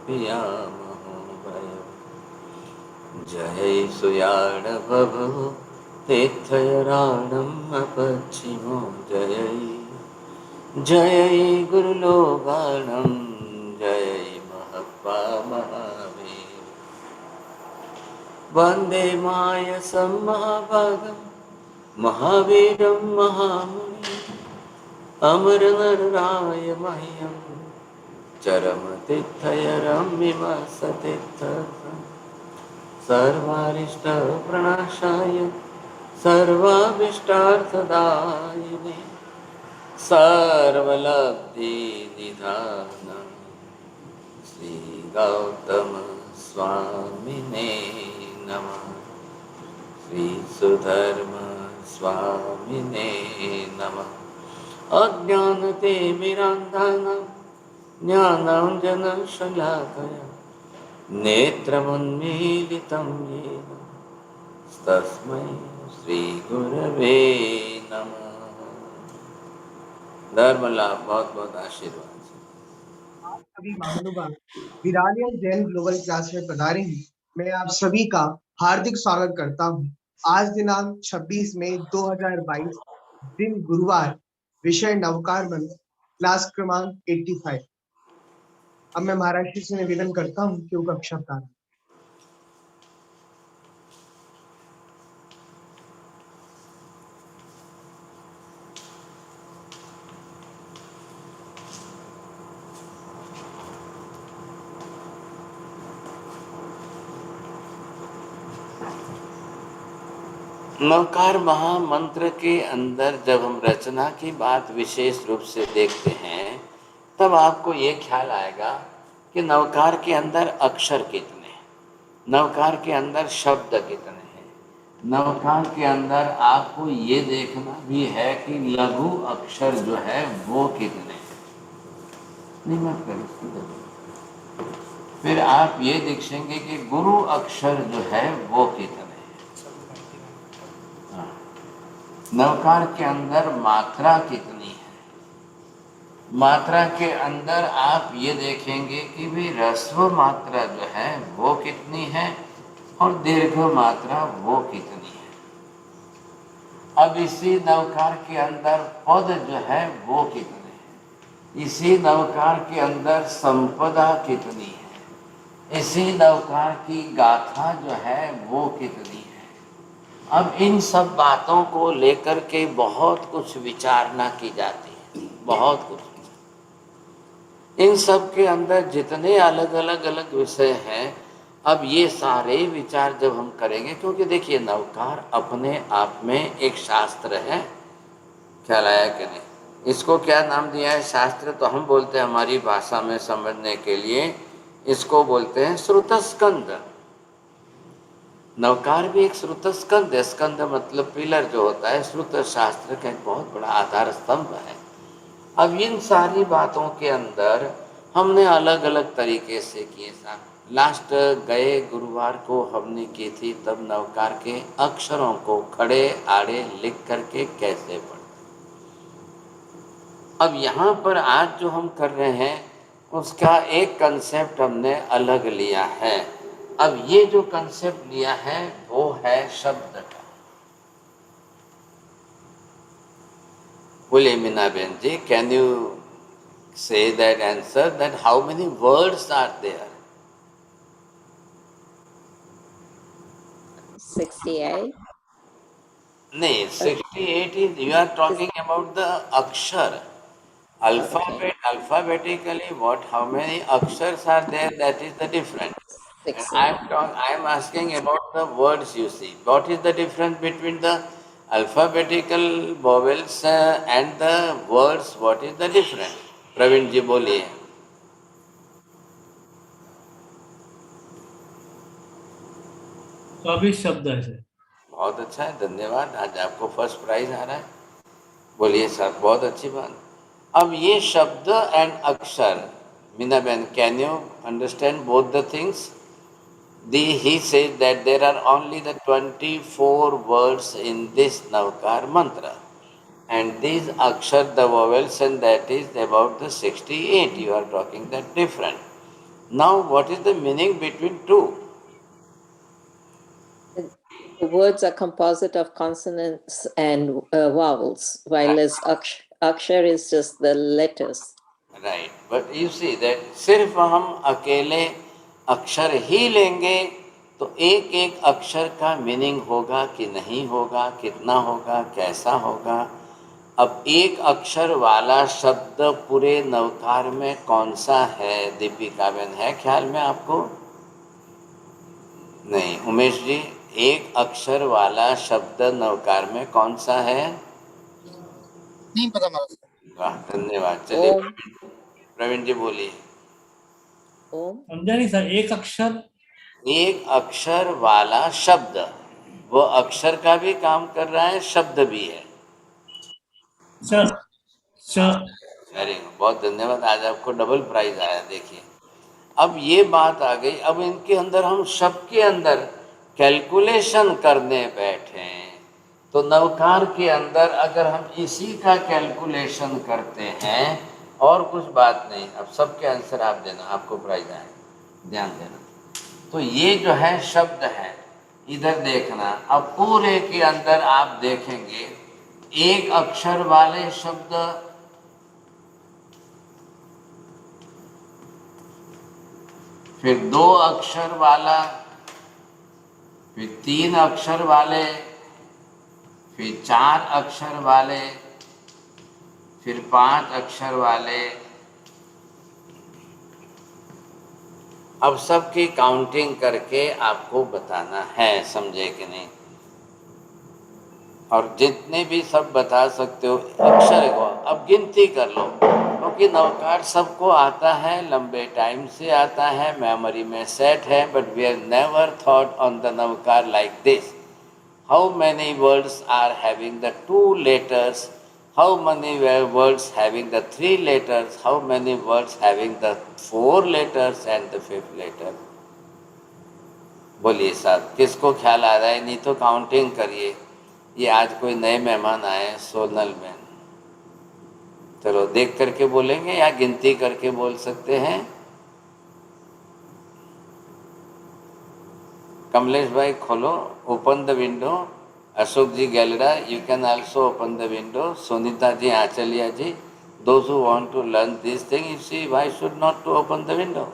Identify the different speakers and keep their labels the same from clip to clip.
Speaker 1: समर्पयामः जय सुयाणभवो तीर्थयराणम् अपच्छिमो जय जय गुरुलोगाणं जय महत्वा महावीर वन्दे मायसं महाभागं महावीरं महामुनिम् अमरनराय मह्यं चरमतीर्थयरम्यमसतीर्थ सर्वारिष्टप्रणाशाय सर्वाभीष्टार्थदायिने सर्वलब्धिनिधानं श्रीगौतमस्वामिने नमः श्रीसुधर्मस्वामिने नमः अज्ञानतिमिरान्धानां ज्ञानाञ्जनशलाकया नेत्रमुन्मीलितं येन तस्मै श्रीगुरवे नमः। धर्म लाभ बहुत बहुत आशीर्वाद।
Speaker 2: आप सभी महानुभाव विरालियन जैन ग्लोबल क्लास में पधारे हैं। मैं आप सभी का हार्दिक स्वागत करता हूं। आज दिनांक 26 मई 2022 दिन गुरुवार, विषय नवकार मंत्र, क्लास क्रमांक 85। अब मैं महाराज जी से निवेदन करता हूं कि वो कक्षा प्रारंभ।
Speaker 1: नवकार महामंत्र के अंदर जब हम रचना की बात विशेष रूप से देखते हैं तब आपको ये ख्याल आएगा कि नवकार के अंदर अक्षर कितने हैं, नवकार के अंदर शब्द कितने हैं, नवकार के अंदर आपको ये देखना भी है कि लघु अक्षर जो है वो कितने हैं। नहीं मत करो, फिर आप ये देखेंगे कि गुरु अक्षर जो है वो कितने हैं। नवकार के अंदर मात्रा कितनी है, मात्रा के अंदर आप ये देखेंगे कि भी ह्रस्व मात्रा जो है वो कितनी है और दीर्घ मात्रा वो कितनी है। अब इसी नवकार के अंदर पद जो है वो कितने हैं, इसी नवकार के अंदर संपदा कितनी है, इसी नवकार की गाथा जो है वो कितनी है। अब इन सब बातों को लेकर के बहुत कुछ विचारना की जाती है, बहुत कुछ। इन सब के अंदर जितने अलग अलग विषय हैं, अब ये सारे विचार जब हम करेंगे, क्योंकि देखिए नवकार अपने आप में एक शास्त्र है। ख्याल आया कि नहीं? इसको क्या नाम दिया है शास्त्र? तो हम बोलते हैं हमारी भाषा में समझने के लिए इसको बोलते हैं श्रुतस्कंद। नवकार भी एक श्रुतस्कंद है। स्कंद मतलब पिलर जो होता है, श्रुत शास्त्र का एक बहुत बड़ा आधार स्तंभ है। अब इन सारी बातों के अंदर हमने अलग अलग तरीके से किए। लास्ट गए गुरुवार को हमने की थी तब नवकार के अक्षरों को खड़े आड़े लिख करके कैसे पढ़े। अब यहाँ पर आज जो हम कर रहे हैं उसका एक कंसेप्ट हमने अलग लिया है। अब ये जो कंसेप्ट लिया है वो है शब्द का। बोले मीना बहन ji, can you say that answer, that how many words are there?
Speaker 3: 68.
Speaker 1: No, 68 is, you are talking about the akshar. Alphabet, alphabetically what, how many akshars are there, that is the difference. And I am asking about the words you see. What is the difference between the alphabetical vowels and the words? What is the difference? Praveen ji बोलिए।
Speaker 4: 24 शब्द है sir.
Speaker 1: बहुत अच्छा है, धन्यवाद। आज आपको first prize आ रहा है। बोलिए सर, बहुत अच्छी बात। अब ये शब्द एंड अक्षर, मीना बहन, can you understand both the things? He says that there are only the 24 words in this Navkar mantra, and these akshar, the vowels, and that is about the 68. You are talking that different. Now, what is the meaning between two?
Speaker 3: The words are composite of consonants and vowels, while as akshar is just the letters.
Speaker 1: Right. But you see that सिर्फ हम अकेले अक्षर ही लेंगे तो एक एक अक्षर का मीनिंग होगा कि नहीं होगा, कितना होगा, कैसा होगा। अब एक अक्षर वाला शब्द पूरे नवकार में कौन सा है? दीपिका बहन, है ख्याल में आपको? नहीं। उमेश जी, एक अक्षर वाला शब्द नवकार में कौन सा है?
Speaker 4: नहीं पता महाराज।
Speaker 1: वाह, धन्यवाद। चलिए
Speaker 3: ओम।
Speaker 1: प्रवीण जी बोलिए।
Speaker 3: ओम।
Speaker 4: समझा नहीं सर। एक अक्षर,
Speaker 1: एक अक्षर वाला शब्द, वो अक्षर का भी काम कर रहा है, शब्द भी है।
Speaker 4: सर सर
Speaker 1: वेरी गुड, बहुत धन्यवाद। आज आपको डबल प्राइज आया। देखिए, अब ये बात आ गई। अब इनके अंदर हम शब्द के अंदर कैलकुलेशन करने बैठे तो नवकार के अंदर अगर हम इसी का कैलकुलेशन करते हैं और कुछ बात नहीं। अब सबके आंसर आप देना, आपको प्राइज आए, ध्यान देना। तो ये जो है शब्द है, इधर देखना। अब पूरे के अंदर आप देखेंगे एक अक्षर वाले शब्द, फिर दो अक्षर वाला, फिर तीन अक्षर वाले, फिर चार अक्षर वाले, फिर पांच अक्षर वाले। अब सबकी काउंटिंग करके आपको बताना है, समझे कि नहीं? और जितने भी सब बता सकते हो अक्षर को अब गिनती कर लो, क्योंकि नवकार सबको आता है, लंबे टाइम से आता है, मेमोरी में सेट है। But we have never thought on the Navkar like this. How many words are having the two letters, how many words having the three letters, how many words having the four letters and the fifth letter? बोलिए साहब, किसको ख्याल आ रहा है? नहीं तो counting करिए। ये आज कोई नए मेहमान आए, सोनल बहन। चलो देख करके बोलेंगे या गिनती करके बोल सकते हैं? कमलेश भाई खोलो, open the window. Ashok ji Gailra, you can also open the window. Sonita ji, Achalya ji, those who want to learn this thing, you see, why should not to open the window?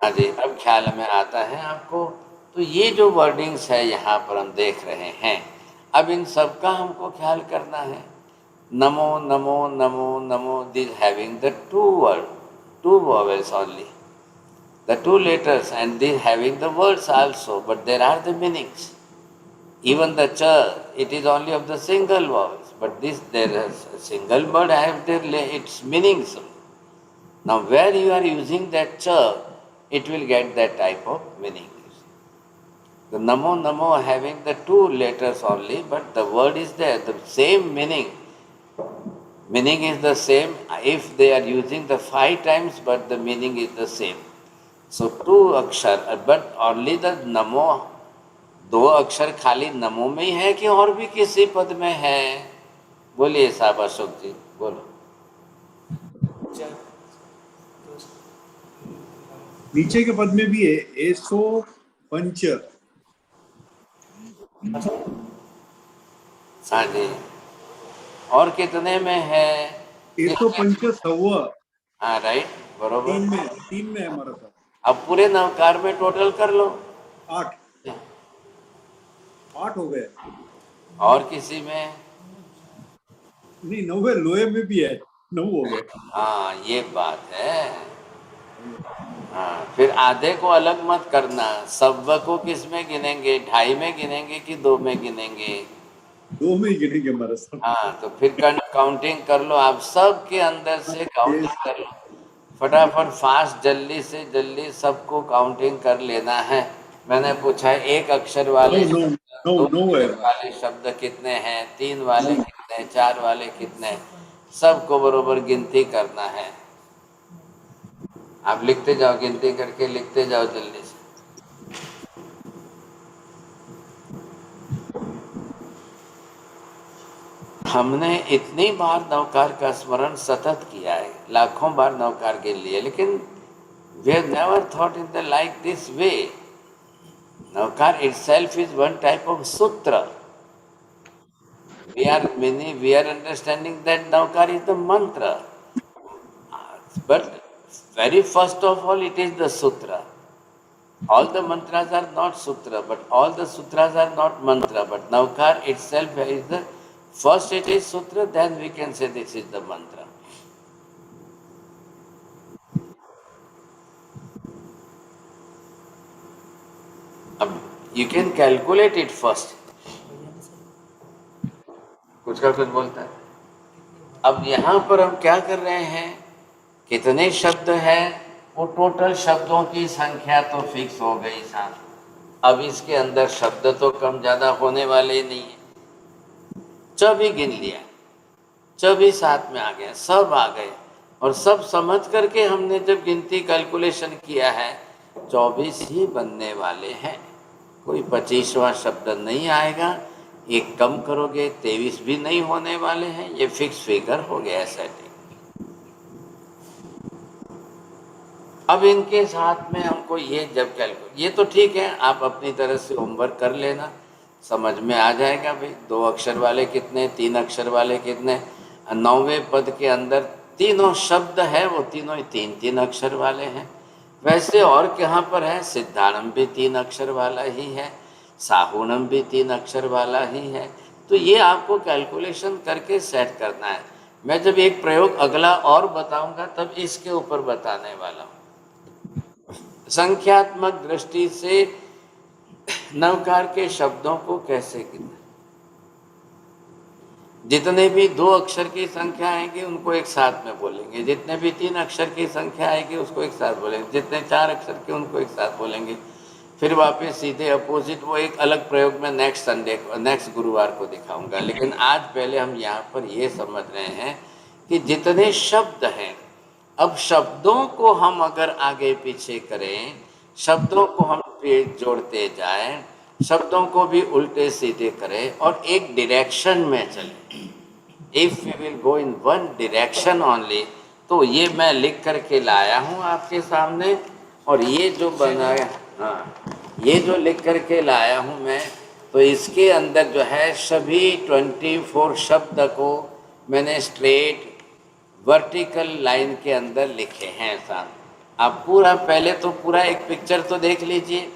Speaker 1: हाँ जी, अब ख्याल में आता है आपको। तो ये जो वर्डिंग्स है यहाँ पर हम देख रहे हैं, अब इन सब का हमको ख्याल करना है। नमो नमो नमो नमो, this having the to word, two vowels only, the two letters, and these having the words also, but there are the meanings. Even the cha, it is only of the single vowels, but this there is a single word have its meanings. Now where you are using that cha, it will get that type of meaning. The namo namo having the two letters only, but the word is there, the same meaning. Meaning is the same if they are using the 5 times, but the meaning is the same. So two अक्षर, but only the नमो, दो अक्षर खाली नमो में ही है कि और भी किसी पद में है? बोलिए साहब अशोक जी, बोलो।
Speaker 5: नीचे के पद में भी है, एसो पंच।
Speaker 1: हाँ जी, और कितने में है?
Speaker 5: एसो पंच सव।
Speaker 1: हाँ राइट, बरोबर।
Speaker 5: तीन में है हमारा साहब।
Speaker 1: अब पूरे नवकार में टोटल कर लो।
Speaker 5: 8 हो गए।
Speaker 1: और किसी में?
Speaker 5: नहीं, 9 लोहे में भी है, 9 हो गए।
Speaker 1: हाँ ये बात है। हाँ, फिर आधे को अलग मत करना। सब को किस में गिनेंगे? 2.5 में गिनेंगे कि 2 में गिनेंगे?
Speaker 5: 2 में ही गिनेंगे हमारा साहब।
Speaker 1: हाँ, तो फिर काउंटिंग कर लो आप, सब के अंदर से काउंटिंग कर लो फटाफट, फास्ट, जल्दी से जल्दी सबको काउंटिंग कर लेना है। मैंने पूछा है एक अक्षर वाले दो अक्षर वाले शब्द कितने हैं, 3 वाले कितने, 4 वाले कितने, सबको बरोबर गिनती करना है। आप लिखते जाओ, गिनती करके लिखते जाओ जल्दी से। हमने इतनी बार नवकार का स्मरण सतत किया है, लाखों बार नवकार के लिए, लेकिन we have never thought in the like this way. Navkar itself is one type of sutra. We are understanding that navkar is the mantra, but very first of all it is the sutra. All the mantras are not sutra, but all the sutras are not mantra, but navkar itself is the first. It is sutra, then we can say this is the mantra. You can calculate it first. कुछ का कुछ बोलता है. अब यहाँ पर हम क्या कर रहे हैं, कितने शब्द हैं, वो टोटल शब्दों की संख्या तो फिक्स हो गई साथ. अब इसके अंदर शब्द तो कम ज़्यादा होने वाले ही नहीं है. च भी गिन लिया, च भी साथ में आ गया, सब आ गए, और सब समझ करके हमने जब गिनती कैलकुलेशन किया है 24 ही बनने वाले हैं. कोई 25वां शब्द नहीं आएगा. एक कम करोगे 23 भी नहीं होने वाले हैं. ये फिक्स फिगर हो गया सेटिंग. अब इनके साथ में हमको ये जब कैलकुलेट, ये तो ठीक है, आप अपनी तरह से होमवर्क कर लेना, समझ में आ जाएगा. भाई 2 अक्षर वाले कितने, 3 अक्षर वाले कितने. 9वें पद के अंदर तीनों शब्द है, वो तीनों ही 3-3 अक्षर वाले हैं. वैसे और कहाँ पर है, सिद्धाणम भी 3 अक्षर वाला ही है, साहुणम भी 3 अक्षर वाला ही है. तो ये आपको कैलकुलेशन करके सेट करना है. मैं जब एक प्रयोग अगला और बताऊंगा तब इसके ऊपर बताने वाला हूँ. संख्यात्मक दृष्टि से नवकार के शब्दों को कैसे गिनना. जितने भी 2 अक्षर की संख्या आएगी उनको एक साथ में बोलेंगे, जितने भी 3 अक्षर की संख्या आएगी उसको एक साथ बोलेंगे, जितने 4 अक्षर के उनको एक साथ बोलेंगे. फिर वापस सीधे अपोजिट, वो एक अलग प्रयोग में नेक्स्ट गुरुवार को दिखाऊंगा. लेकिन आज पहले हम यहाँ पर ये समझ रहे हैं कि जितने शब्द हैं, अब शब्दों को हम अगर आगे पीछे करें, शब्दों को हम जोड़ते जाएं, शब्दों को भी उल्टे सीधे करें और एक डायरेक्शन में चलें. If we will go in one direction only, तो ये मैं लिख करके लाया हूँ आपके सामने. और ये जो बनाया, हाँ, ये जो लिख करके लाया हूँ मैं, तो इसके अंदर जो है सभी 24 शब्द को मैंने स्ट्रेट वर्टिकल लाइन के अंदर लिखे हैं साथ. आप पूरा पहले तो पूरा एक पिक्चर तो देख लीजिए.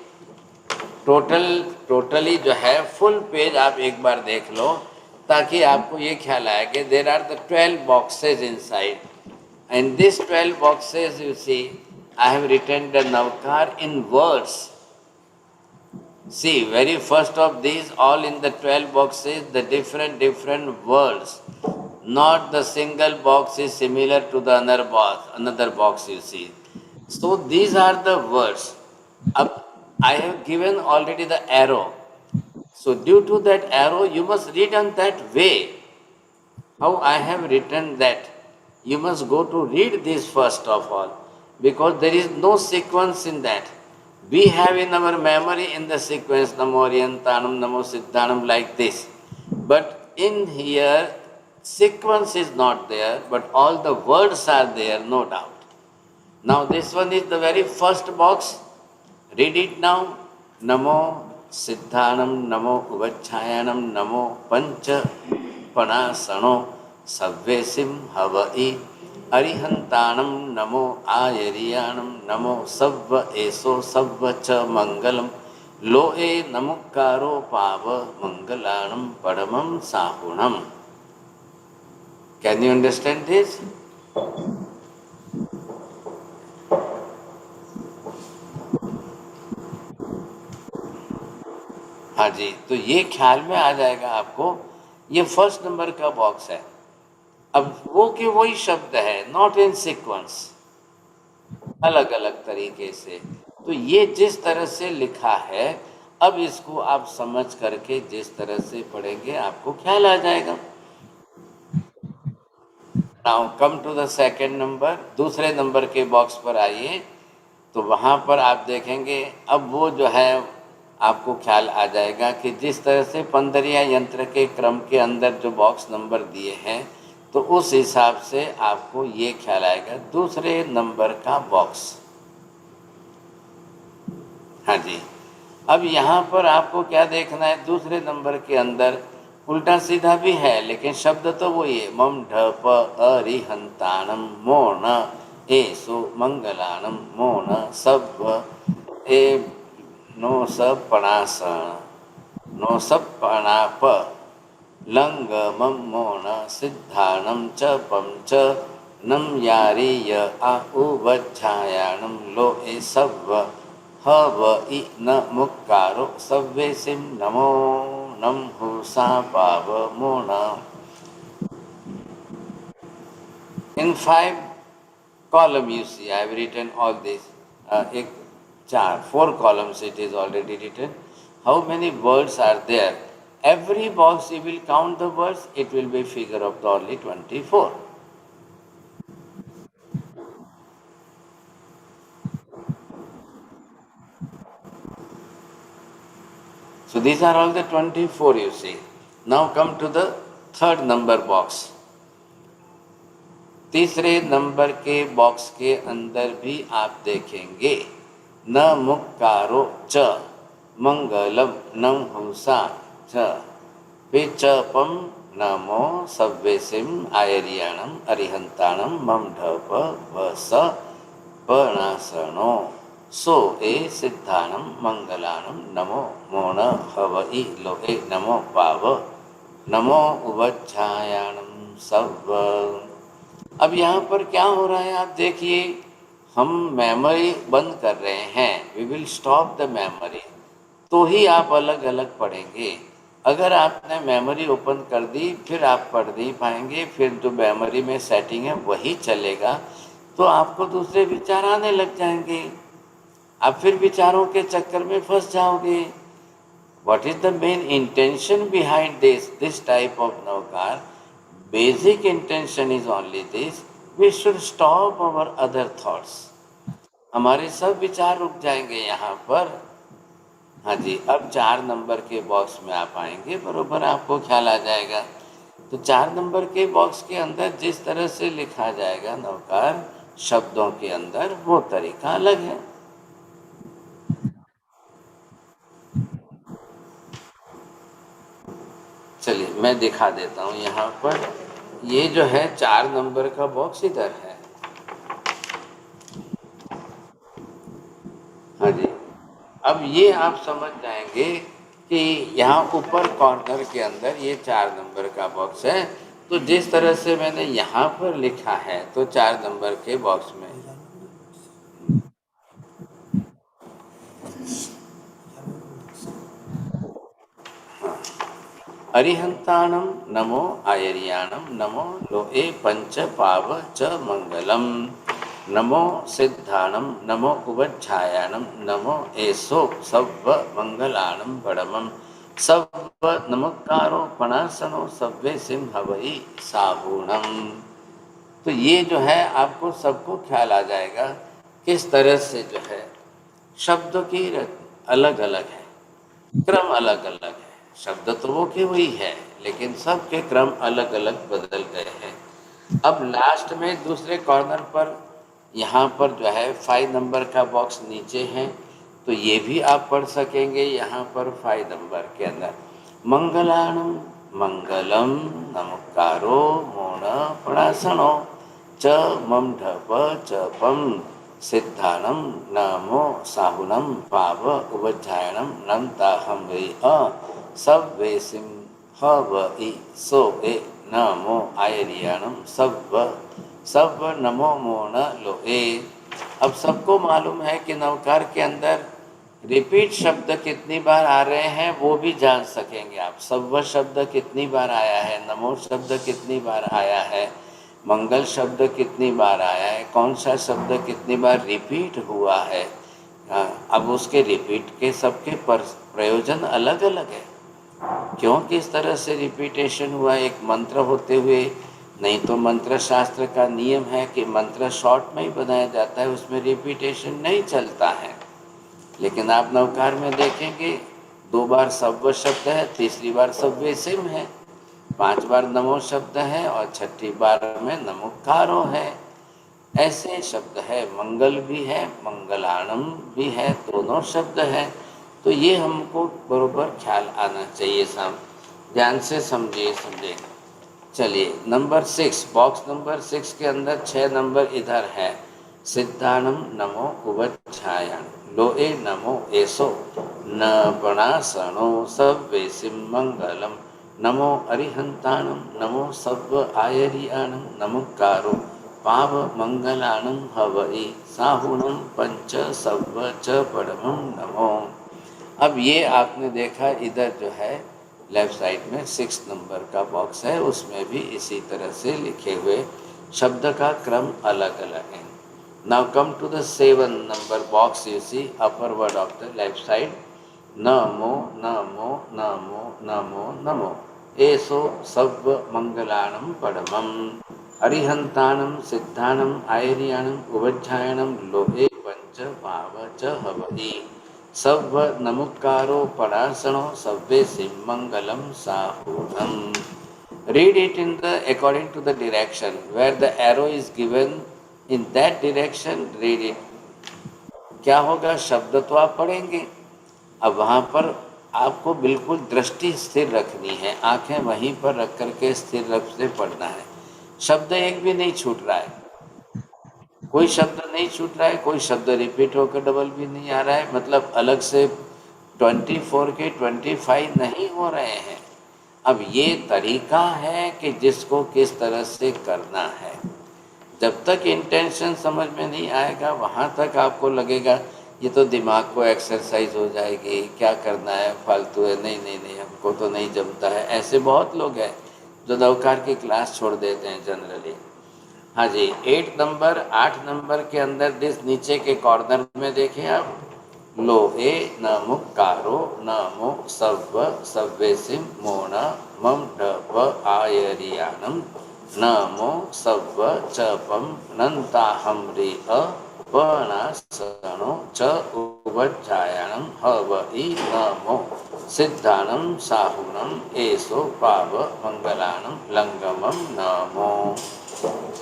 Speaker 1: टोटली जो है फुल पेज आप एक बार देख लो, ताकि आपको ये ख्याल आए कि there are the 12 boxes inside, and this 12 boxes you see I have written the navkar in words. See, very first of these, all in the 12 boxes, the different words. Not the single box is similar to the another box you see. So these are the words. I have given already the arrow. So due to that arrow, you must read on that way. How I have written that, you must go to read this first of all. Because there is no sequence in that. We have in our memory in the sequence Namo Ariyantanam, Namo Siddhanam, like this. But in here, sequence is not there, but all the words are there, no doubt. Now this one is the very first box. Read it now. Namo Siddhanam, Namo Uvachhayanam, Namo Pancha Panasano Savvesim Havai अरिहंताणम नमो आयरियाणम नमो सव्व एसो सव्व च मंगलम लोए नमुक्कारो पाव मंगलाणम परमं साहुणम. Can you understand this? हाँ जी, तो ये ख्याल में आ जाएगा आपको. ये फर्स्ट नंबर का बॉक्स है. अब वो के वही शब्द है, नॉट इन सीक्वेंस, अलग अलग तरीके से. तो ये जिस तरह से लिखा है, अब इसको आप समझ करके जिस तरह से पढ़ेंगे आपको ख्याल आ जाएगा. Now come to the second number. दूसरे नंबर के बॉक्स पर आइए, तो वहाँ पर आप देखेंगे अब वो जो है आपको ख्याल आ जाएगा कि जिस तरह से पंदरिया यंत्र के क्रम के अंदर जो बॉक्स नंबर दिए हैं तो उस हिसाब से आपको ये ख्याल आएगा दूसरे नंबर का बॉक्स। हाँ जी, अब यहाँ पर आपको क्या देखना है, दूसरे नंबर के अंदर उल्टा सीधा भी है लेकिन शब्द तो वही है। मम ढप अरिहंताणम मोन एसु मंगलानम मोन सब ए नो सब पणासन नो सब पणाप लंग मम मोन सिद्धानम च पम च नम यारीय आ उवच्छायाणम लो ए सब हव इ न मुक्कारो सव्वेसिं नमो नम हुसा पाव मोन। In 5 column you see I have written all this. एक 4 columns it is already written. How many words are there? Every box you will count the words, it will be figure of the only 24. So these are all the 24 you see. Now come to the third number box. तीसरे number के box के अंदर भी आप देखेंगे न मुक्कारो च मंगलम नम हुसा च पे च पम नमो सव्वेसिम आयरियाणम अरिहंताणम मम ढप वस पणासनो सो ए सिद्धानम मंगलानम नमो मोन हवई लोहे नमो पाव नमो उवच्छायाणम सव। अब यहाँ पर क्या हो रहा है आप देखिए, हम मेमोरी बंद कर रहे हैं, we will stop the memory, तो ही आप अलग अलग पढ़ेंगे। अगर आपने मेमोरी ओपन कर दी फिर आप पढ़ नहीं पाएंगे, फिर जो मेमोरी में सेटिंग है वही चलेगा, तो आपको दूसरे विचार आने लग जाएंगे, आप फिर विचारों के चक्कर में फंस जाओगे। What is the main intention behind this type of Navkar? Basic intention is only this, we should stop our other thoughts. हमारे सब विचार रुक जाएंगे यहाँ पर। हाँ जी, अब 4 नंबर के बॉक्स में आप आएंगे, बरोबर आपको ख्याल आ जाएगा। तो 4 नंबर के बॉक्स के अंदर जिस तरह से लिखा जाएगा नवकार शब्दों के अंदर, वो तरीका अलग है। चलिए मैं दिखा देता हूँ यहाँ पर। ये जो है 4 नंबर का बॉक्स इधर है। हाँ जी, अब ये आप समझ जाएंगे कि यहाँ ऊपर कॉर्नर के अंदर ये 4 नंबर का बॉक्स है। तो जिस तरह से मैंने यहाँ पर लिखा है तो 4 नंबर के बॉक्स में अरिहंताणम नमो आयरियाणम नमो लोहे पंच पाव च मंगलम नमो सिद्धाणम नमो उवच्छायाणम नमो एसो सव्व मंगलाणम बड़मम सव्व नमस्कारो पणासनो सव्वे सिंहवई साबुणम। तो ये जो है आपको सबको ख्याल आ जाएगा किस तरह से जो है शब्दों की अलग अलग है, क्रम अलग अलग है। शब्द तो वो के वही है लेकिन सबके क्रम अलग अलग बदल गए हैं। अब लास्ट में दूसरे कॉर्नर पर यहाँ पर जो है 5 नंबर का बॉक्स नीचे है, तो ये भी आप पढ़ सकेंगे। यहाँ पर 5 नंबर के अंदर मंगलाणम मंगलम नमस्कारो मोन पणासनो च मम ढप च पम सिद्धानम नमो साहुनम पाव उवच्छायणम नम ताहम वै अ सब वे सिम हव इ सो ए नमो आयरियाणम सब नमो मोन लोहे। अब सबको मालूम है कि नवकार के अंदर रिपीट शब्द कितनी बार आ रहे हैं वो भी जान सकेंगे आप। सव्व शब्द कितनी बार आया है, नमो शब्द कितनी बार आया है, मंगल शब्द कितनी बार आया है, कौन सा शब्द कितनी बार रिपीट हुआ है। अब उसके रिपीट के सबके प्रयोजन अलग अलग है। क्यों किस तरह से रिपीटेशन हुआ एक मंत्र होते हुए? नहीं तो मंत्र शास्त्र का नियम है कि मंत्र शॉर्ट में ही बनाया जाता है, उसमें रिपीटेशन नहीं चलता है। लेकिन आप नवकार में देखेंगे 2 बार सव्व शब्द है, तीसरी बार सव्वेसिम है, 5 बार नमो शब्द है और 6ठी बार में नमोकारो है। ऐसे शब्द है, मंगल भी है, मंगलाणम भी है, दोनों शब्द है। तो ये हमको बरोबर ख्याल आना चाहिए। सब ध्यान से समझिए। चलिए नंबर 6, बॉक्स नंबर 6 के अंदर 6 नंबर इधर है। सिद्धानम नमो उवच्छायान लोए नमो एसो न पणासनो सव्वेसिम मंगलम नमो अरिहंताणम नमो सव्व आयरियाणम नमोकारो पाव मंगलाणम हवई साहुणम पंच सव्व च परमम नमो। अब ये आपने देखा इधर जो है लेफ्ट साइड में 6 नंबर का बॉक्स है, उसमें भी इसी तरह से लिखे हुए शब्द का क्रम अलग अलग है। Now come to the 7 number box, you see upper word of the left side. नमो नमो नमो नमो नमो एसो सव्व मंगलाणम परमम अरिहंताणम सिद्धाणम आयरियाणम उवच्छायणम लोहे पंच भाव च हवई सव्व नमुकारो परासणो सव्वे सिमंगलम साहुणम। Read it in the according to the direction where the arrow is given, in that direction read it. क्या होगा, शब्द तो आप पढ़ेंगे, अब वहाँ पर आपको बिल्कुल दृष्टि स्थिर रखनी है, आंखें वहीं पर रख करके स्थिर रूप से पढ़ना है। शब्द एक भी नहीं छूट रहा है, कोई शब्द नहीं छूट रहा है, कोई शब्द रिपीट होकर डबल भी नहीं आ रहा है, मतलब अलग से 24 के 25 नहीं हो रहे हैं। अब ये तरीका है कि जिसको किस तरह से करना है। जब तक इंटेंशन समझ में नहीं आएगा वहाँ तक आपको लगेगा ये तो दिमाग को एक्सरसाइज हो जाएगी, क्या करना है, फालतू है, नहीं हमको तो नहीं जमता है। ऐसे बहुत लोग हैं जो नवकार की क्लास छोड़ देते हैं जनरली। हाँ जी, 8 नंबर के अंदर दिस नीचे के कॉर्नर में देखें आप, लोहे नमुकारो नमो सव्व सव्वेसिम मोण मम ढप आयरियाणम नमो सव्व चपम नंताहम्रि पणासनो च उवच्छायाणम हवई नमो सिद्धानम साहुणम एसो पाव मंगलाणम लंगमम नमो।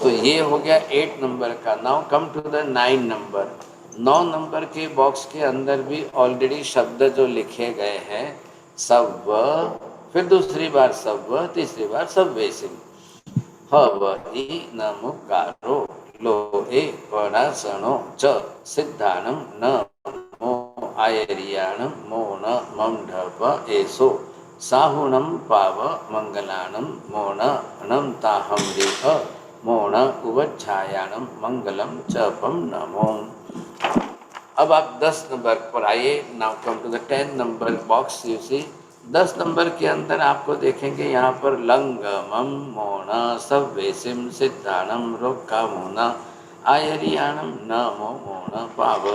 Speaker 1: तो ये हो गया 8 नंबर का। Now come to the 9 number. 9 number के बॉक्स के अंदर भी ऑलरेडी शब्द जो लिखे गए हैं, सव्व, फिर दूसरी बार सव्व, तीसरी बार सव्वेसिम, हवई नमुकारो लोहे पणासनो च सिद्धानम नमो आयरियाणम मोण मम ढप एसो साहुणम पाव मंगलाणम मोण अनंताहम्रिह मोण उवच्छायाणम मंगलम चपम नमो। अब आप 10 नंबर पर आइए। Now come to the 10 number box, you see 10 number के अंदर आपको देखेंगे यहाँ पर लंगमम मोण सव्वेसिम सिद्धानम रोक्का मोण आयरियाणम नमो मोण पाव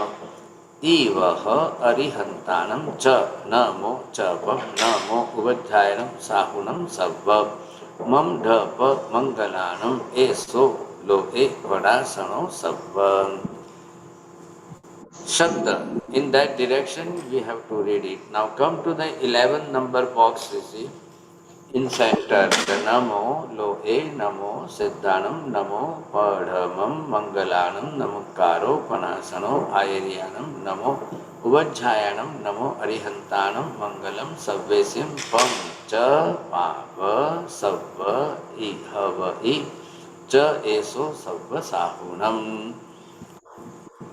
Speaker 1: इवह अरिहंताणम च नमो चपम नमो उवच्छायणम साहुणम सव्व मम ढप मंगलाणम एसो लोहे वडासणो सव्व। शब्द in that direction we have to read it. Now come to the 11 number box, you see in center, the namo lohe namo siddhanam namo padhamam mangalanam namukaro panasano ayariyanam namo uvajjayanam namo arihantanam mangalam savvesim pam cha pava savva ihava cha eso savva sahunam।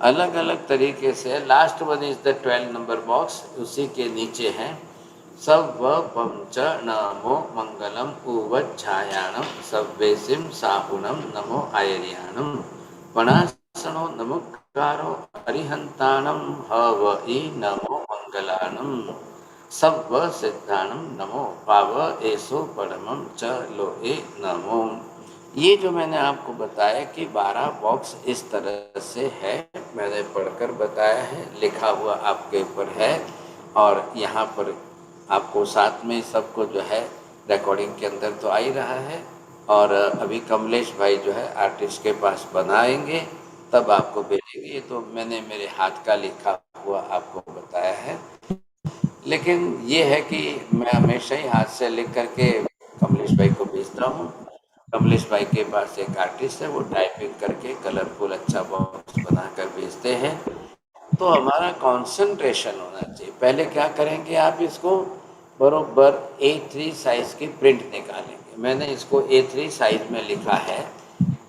Speaker 1: अलग अलग तरीके से। Last one is the 12 number box, उसी के नीचे है सव्व पंच नमो मंगलम उवच्छायाणम सव्वेसिम साहुणम नमो आयरियाणम पणासनो नमुकारो अरिहंताणम हवई नमो मंगलाणम सव्व सिद्धाणम नमो पाव एसो परमम च लोहे नमो। ये जो मैंने आपको बताया कि 12 बॉक्स इस तरह से है, मैंने पढ़कर बताया है, लिखा हुआ आपके ऊपर है, और यहाँ पर आपको साथ में सबको जो है रिकॉर्डिंग के अंदर तो आ ही रहा है, और अभी कमलेश भाई जो है आर्टिस्ट के पास बनाएंगे तब आपको भेजेंगे। ये तो मैंने मेरे हाथ का लिखा हुआ आपको बताया है। लेकिन ये है कि मैं हमेशा ही हाथ से लिख करके कमलेश भाई को भेजता हूँ। कमलेश भाई के पास एक आर्टिस्ट है, वो टाइपिंग करके कलरफुल अच्छा बॉक्स बनाकर भेजते हैं। तो हमारा कंसंट्रेशन होना चाहिए। पहले क्या करेंगे, आप इसको बरोबर A3 साइज की प्रिंट निकालेंगे। मैंने इसको A3 साइज में लिखा है,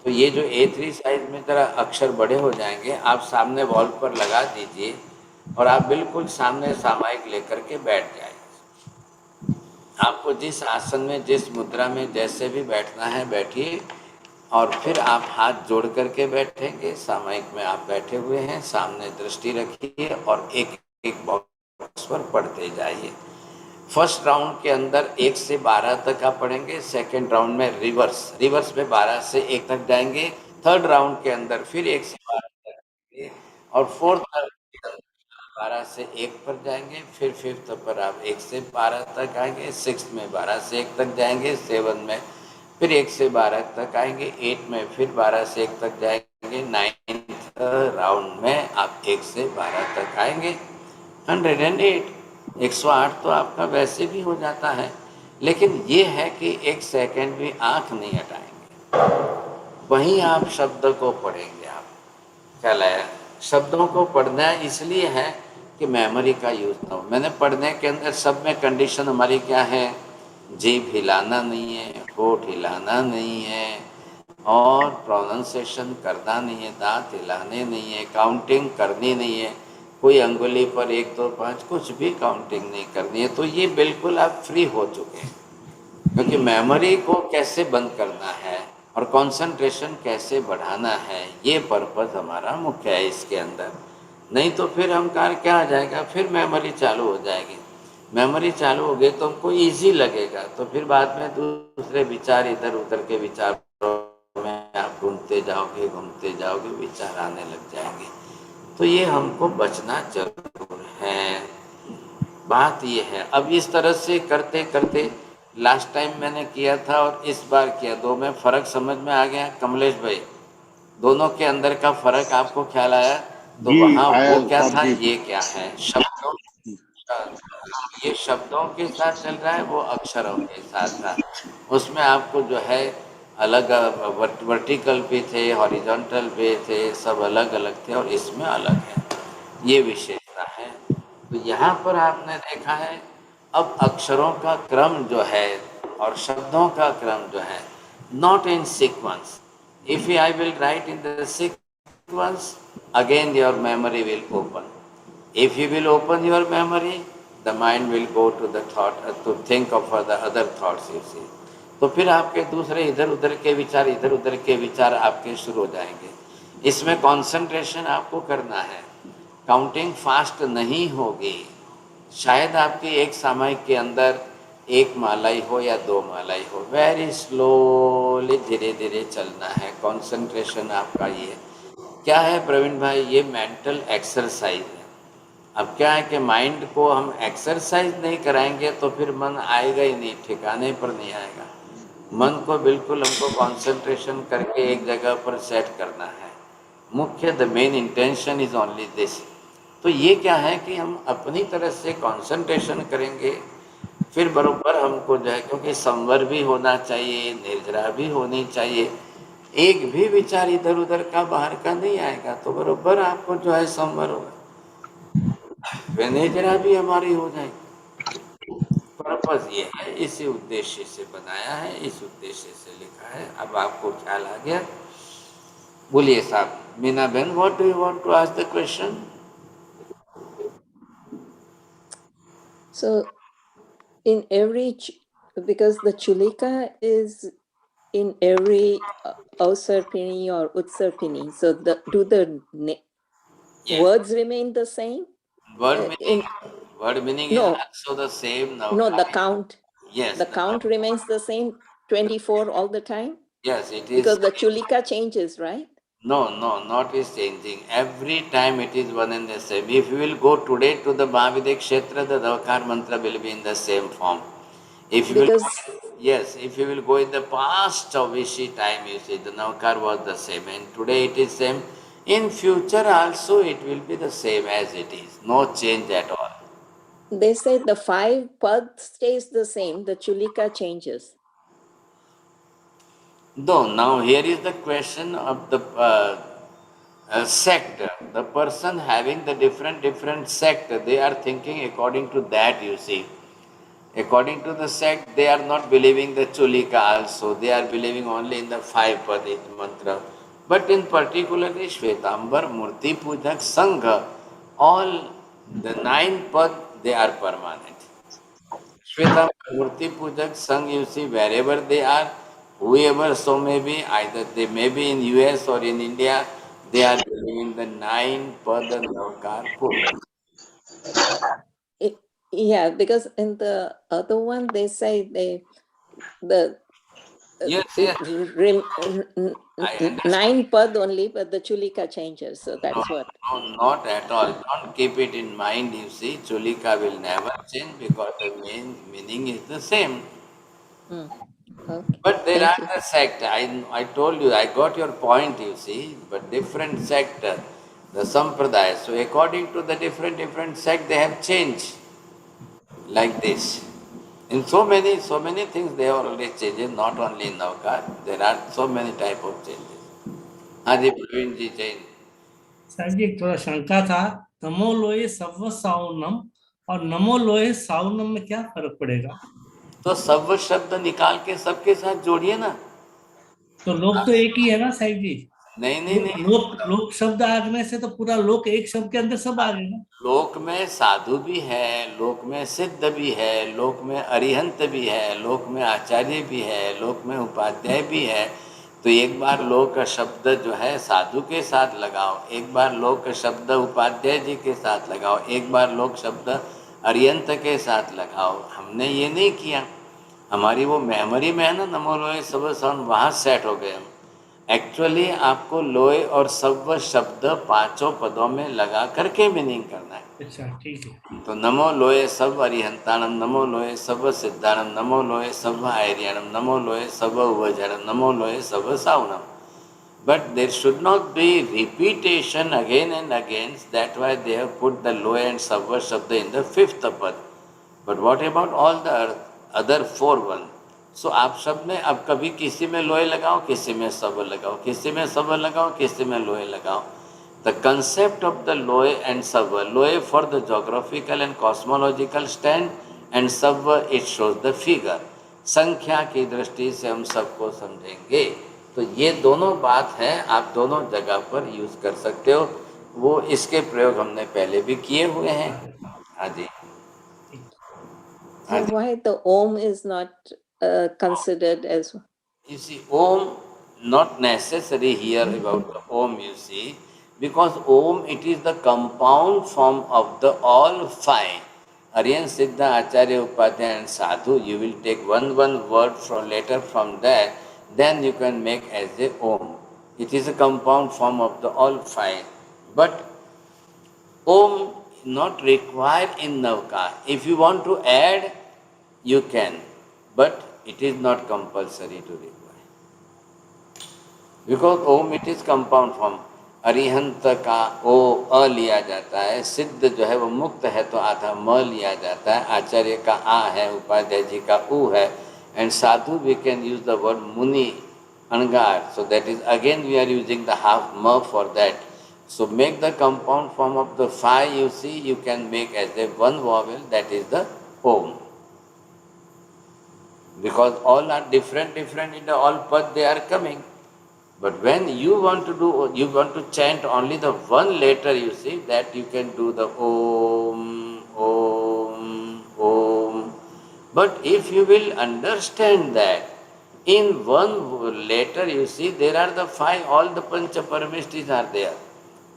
Speaker 1: तो ये जो A3 साइज में ज़रा अक्षर बड़े हो जाएंगे, आप सामने वॉल पर लगा दीजिए और आप बिल्कुल सामने सामायिक लेकर के बैठ जाइए। आपको जिस आसन में, जिस मुद्रा में जैसे भी बैठना है बैठिए, और फिर आप हाथ जोड़ करके बैठेंगे। सामायिक में आप बैठे हुए हैं, सामने दृष्टि रखिए और एक एक बॉक्स पर पढ़ते जाइए। फर्स्ट राउंड के अंदर 1 से 12 तक आप पढ़ेंगे। सेकेंड राउंड में रिवर्स में 12 से 1 तक जाएंगे। थर्ड राउंड के अंदर फिर 1 से 12 तक जाएंगे और फोर्थ राउंड के अंदर 12 से 1 पर जाएंगे। फिर फिफ्थ पर आप 1 से 12 तक आएंगे। सिक्स में 12 से 1 तक जाएंगे। सेवन में फिर 1 से 12 तक आएंगे। 8 में फिर 12 से 1 तक जाएंगे। नाइन्थ राउंड में आप 1 से 12 तक आएंगे। 108 108 तो आपका वैसे भी हो जाता है, लेकिन ये है कि 1 सेकेंड भी आंख नहीं हटाएंगे। वहीं आप शब्द को पढ़ेंगे। आप क्या लाया, शब्दों को पढ़ना इसलिए है कि मेमोरी का यूज ना हो। मैंने पढ़ने के अंदर सब में कंडीशन हमारी क्या है, जीभ हिलाना नहीं है, होठ हिलाना नहीं है, और प्रोनाउंसिएशन करना नहीं है, दांत हिलाने नहीं है, काउंटिंग करनी नहीं है, कोई अंगुली पर 1 2 5 कुछ भी काउंटिंग नहीं करनी है। तो ये बिल्कुल आप फ्री हो चुके हैं, क्योंकि मेमोरी को कैसे बंद करना है और कंसंट्रेशन कैसे बढ़ाना है, ये पर्पज़ हमारा मुख्य है इसके अंदर। नहीं तो फिर हम कार क्या आ जाएगा, फिर मेमोरी चालू हो जाएगी। मेमोरी चालू हो गई तो हमको इजी लगेगा, तो फिर बाद में दूसरे विचार, इधर उधर के विचारों में आप घूमते जाओगे, विचार आने लग जाएंगे। तो ये हमको बचना जरूर है। बात ये है, अब इस तरह से करते करते लास्ट टाइम मैंने किया था और इस बार किया, दो में फ़र्क समझ में आ गया कमलेश भाई? दोनों के अंदर का फ़र्क आपको ख्याल आया? तो
Speaker 6: जी
Speaker 1: वहाँ
Speaker 6: आया
Speaker 1: वो क्या
Speaker 6: साहब
Speaker 1: था,
Speaker 6: जी।
Speaker 1: ये क्या है, शब्दों, ये शब्दों के साथ चल रहा है, वो अक्षरों के साथ था। उसमें आपको जो है अलग वर्टिकल भी थे, हॉरिजॉन्टल भी थे, सब अलग अलग थे, और इसमें अलग है, ये विशेषता है। तो यहाँ पर आपने देखा है, अब अक्षरों का क्रम जो है और शब्दों का क्रम जो है, not in sequence. If I will write in the sequence, again your memory will open. If you will open your memory, the mind will go to the thought, to think of the other thoughts, you see. तो फिर आपके दूसरे इधर उधर के विचार आपके शुरू हो जाएंगे। इसमें कंसंट्रेशन आपको करना है, काउंटिंग फास्ट नहीं होगी। शायद आपकी एक सामायिक के अंदर 1 मालाई हो या 2 मालाई हो, वेरी स्लोली, धीरे धीरे चलना है। कंसंट्रेशन आपका ये क्या है प्रवीण भाई, ये मेंटल एक्सरसाइज है। अब क्या है कि माइंड को हम एक्सरसाइज नहीं कराएंगे तो फिर मन आएगा ही नहीं, ठिकाने पर नहीं आएगा। मन को बिल्कुल हमको कंसंट्रेशन करके एक जगह पर सेट करना है। मुख्य, the main intention is only this. तो ये क्या है कि हम अपनी तरह से कंसंट्रेशन करेंगे, फिर बरोबर हमको जो है, क्योंकि संवर भी होना चाहिए, निर्जरा भी होनी चाहिए, एक भी विचार इधर उधर का बाहर का नहीं आएगा, तो बरोबर आपको जो है संवर होगा, वेनेजरा भी हमारी हो जाएगी। पर्पज ये है, इसी उद्देश्य से बनाया है, इस उद्देश्य से लिखा है। अब आपको ख्याल आ गया? बोलिए साहब। मीना बहन, what do you want to ask the question?
Speaker 3: So in every, because the chulika is in every ausarpini or utsarpini, so do the
Speaker 1: Yes.
Speaker 3: words remain the same?
Speaker 1: Word meaning is
Speaker 3: No.
Speaker 1: also the same now.
Speaker 3: No, the count.
Speaker 1: Yes.
Speaker 3: The count remains the same, 24 all the time?
Speaker 1: Yes, it is.
Speaker 3: Because the chulika changes, right?
Speaker 1: No, not is changing. Every time it is one and the same. If you will go today to the Mahavidya Kshetra, the Davakar mantra will be in the same form. If you will, yes, if you will go in the past Chavishi time, you see, the Navakar was the same, and today it is same. In future also it will be the same as it is. No change at all.
Speaker 3: they say the 5 pad stays the same, the chulika changes.
Speaker 1: No, now here is the question of the sect. The person having the different sect, they are thinking according to that, you see. According to the sect, they are not believing the Chulika also. They are believing only in the 5 Padi mantra. But in particularly Shvetambar, Murti Pujak, Sangha, all the 9 Pad, they are permanent. Shvetambar, Murti Pujak, Sangha, you see, wherever they are, whoever so may be, either they may be in US or in India, they are believing the 9 Pad Navkar Purva.
Speaker 3: Yeah, because in the other one they say the
Speaker 1: Yes,
Speaker 3: it
Speaker 1: yes. I understand.
Speaker 3: 9 pad only, but the chulika changes. So
Speaker 1: No,
Speaker 3: that's what.
Speaker 1: no, not at all. Don't keep it in mind, you see. Chulika will never change because the main meaning is the same.
Speaker 3: Mm. Okay,
Speaker 1: But there
Speaker 3: thank
Speaker 1: are
Speaker 3: you.
Speaker 1: the sect. I told you, I got your point, you see. But different sect, the sampradaya. So according to the different sect, they have changed like this. In so many things they have already changed, not only in Navkar. There are so many type of changes. Haji Praveen ji changed.
Speaker 4: साहब जी एक थोड़ा शंका था, नमो लोये सव्व साउनम और नमो लोये साउनम में क्या फर्क पड़ेगा?
Speaker 1: तो सब शब्द निकाल के सबके साथ जोड़िए ना।
Speaker 4: तो लोक तो एक ही है ना साहब जी?
Speaker 1: नहीं नहीं नहीं,
Speaker 4: लोक शब्द आने से तो पूरा लोक एक शब्द के अंदर सब आ गए ना।
Speaker 1: लोक में साधु भी है, लोक में सिद्ध भी है, लोक में अरिहंत भी है, लोक में आचार्य भी है, लोक में उपाध्याय भी है। तो एक बार लोक शब्द जो है साधु के साथ लगाओ, एक बार लोक शब्द उपाध्याय जी के साथ लगाओ, एक बार लोक शब्द अरिहंत के साथ लगाओ। हमने ये नहीं किया, हमारी वो मेमोरी में है ना, नमो लोय सब साउंड, वहाँ सेट हो गए हम। एक्चुअली आपको लोय और सव्व शब्द 5 पदों में लगा करके मीनिंग करना है।
Speaker 4: अच्छा ठीक है।
Speaker 1: तो नमो लोय सव अरिहंताणम, नमो लोय सव सिद्धाणम, नमो लोय सव आयर्याणम, नमो लोय सव उभजरम, नमो लोय सव साउनम। But there should not be repetition again and again. That's why they have put the loy and savva shabda in the 5th pad. But what about all the other 4 ones? So आप सब में अब कभी किसी में लोय लगाओ, किसी में सव लगाओ, किसी में सव लगाओ, किसी में लोय लगाओ। The concept of the loy and savva, loy for the geographical and cosmological stand, and savva it shows the figure. संख्या की दृष्टि से हम सबको समझेंगे। तो ये दोनों बात है, आप दोनों जगह पर यूज कर सकते हो। वो इसके प्रयोग हमने पहले भी किए हुए हैं। हाँ जी,
Speaker 3: So why the Om is not considered as?
Speaker 1: you see, Om, not necessary here about the Om, you see, because Om, it is the compound form of the all 5. Aryan, Siddha, Acharya, Upadhyaya and Sadhu, you will take one word from letter from there, then you can make as a Om. It is a compound form of the all 5. But Om not required in Navka. If you want to add, you can, but it is not compulsory to require. Because Om it is compound form. Arihant का ओ अ लिया जाता है, सिद्ध जो है वो मुक्त है तो आधा म लिया जाता है, आचार्य का आ है, उपाध्याय जी का उ है, एंड साधु we can use the word मुनि अनगार, so that is again we are using the half म for that. So make the compound form of the 5, you see, you can make as a one vowel, that is the Om. Because all are different in the all pad they are coming. But when you want to chant only the one letter, you see, that you can do the Om, Om, Om. But if you will understand that in one letter, you see, there are the 5, all the Pancha Parameshtis are there.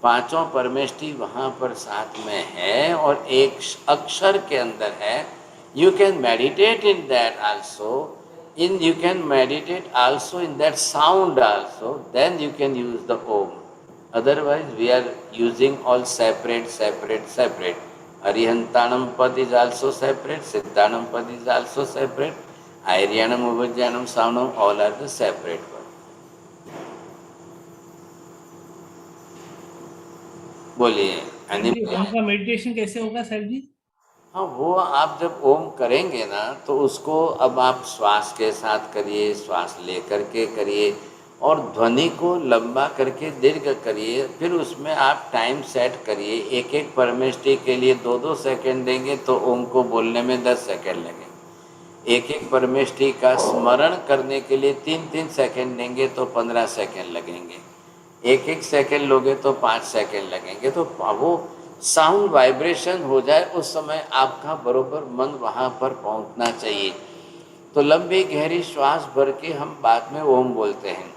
Speaker 1: 5 परमेष्टि वहाँ पर साथ में है और एक अक्षर के अंदर है. You can meditate in that also. You can meditate also in that sound also. Then you can use the Om. Otherwise, we are using all separate. Arihantanam pad is also separate. Siddhanam pad is also separate. Airyanam, Ubhajyanam, Saunam, all are the separate ones. बोलिए.
Speaker 4: ओम का meditation कैसे होगा साहब जी?
Speaker 1: हाँ, वो आप जब ओम करेंगे ना तो उसको अब आप श्वास के साथ करिए, श्वास लेकर के करिए और ध्वनि को लंबा करके दीर्घ करिए। फिर उसमें आप टाइम सेट करिए। एक एक परमेष्टि के लिए 2-2 सेकंड देंगे तो ओम को बोलने में 10 सेकंड लगेंगे। एक एक परमेष्टि का स्मरण करने के लिए 3-3 सेकंड देंगे तो 15 सेकंड लगेंगे। एक एक सेकंड लोगे तो 5 सेकंड लगेंगे। तो वो साउंड वाइब्रेशन हो जाए उस समय आपका बरोबर मन वहाँ पर पहुँचना चाहिए। तो लंबी गहरी श्वास भर के हम बाद में ओम बोलते हैं।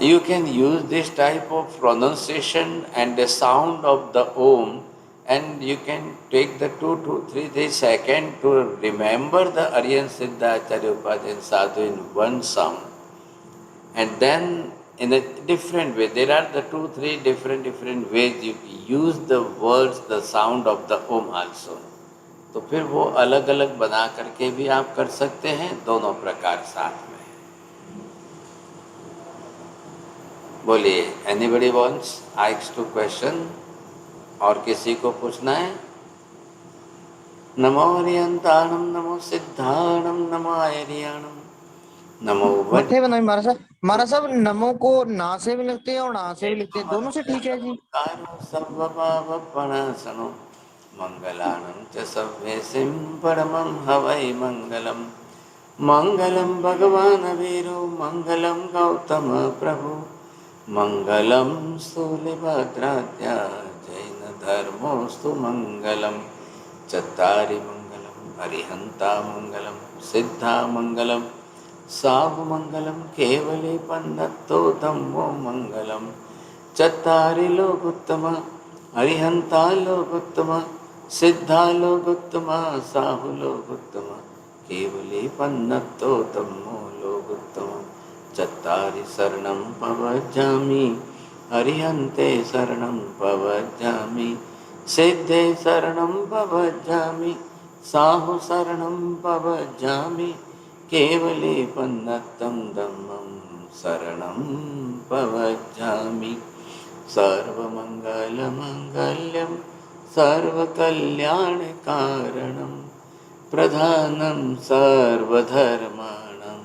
Speaker 1: You can use this type of pronunciation and the sound of the Om, and you can take the 2 to 3 seconds to remember the Aryan Siddha Acharya Upaധ്ಯಾಯ Sadhu in one sound. And then in a different way, there are the 2-3 different ways you use the words, the sound of the Om also. तो फिर वो अलग अलग बना करके भी आप कर सकते हैं, दोनों प्रकार साथ में। बोलिए, anybody wants ask to question? और किसी को पूछना है? नमो हरियंताणम, नमो सिद्धाणम, नमो आयरियाणम, नमो
Speaker 6: मथे बनाई महाराज साहब नमो को ना से भी लिखते हैं और ना से भी लिखते हैं, दोनों से ठीक है जी।
Speaker 1: सर्वपावपणासनो मंगलानं च सव्येसिं परमं हवै मंगलम। मंगलम भगवान वीरो, मंगलम गौतम प्रभु, मंगलम स्थूलिभद्राद्या जैन धर्मोस्तु मंगलम। चत्तारि मंगलम अरिहंता मंगलम, सिद्धा मंगलम, साहु मंगलम, केवले पन्नत्तो धम्मो मंगलम। चत्तारि लोकोत्तम, अरिहंता लोकोत्तम, सिद्धा लोकोत्तम, साहु लोकोत्तम, केवले पन्नत्तो धम्मो लोकोत्तम। चत्तारि शरणं प्रव्रजामि, अरिहन्ते शरणं प्रव्रजामि, सिद्धे शरणं प्रव्रजामि, साहु शरणं प्रव्रजामि, केवले पन्नत्तं धम्मं शरणं प्रव्रजामि। सर्वमङ्गलमङ्गल्यं सर्वकल्याणकारणं, प्रधानं सर्वधर्म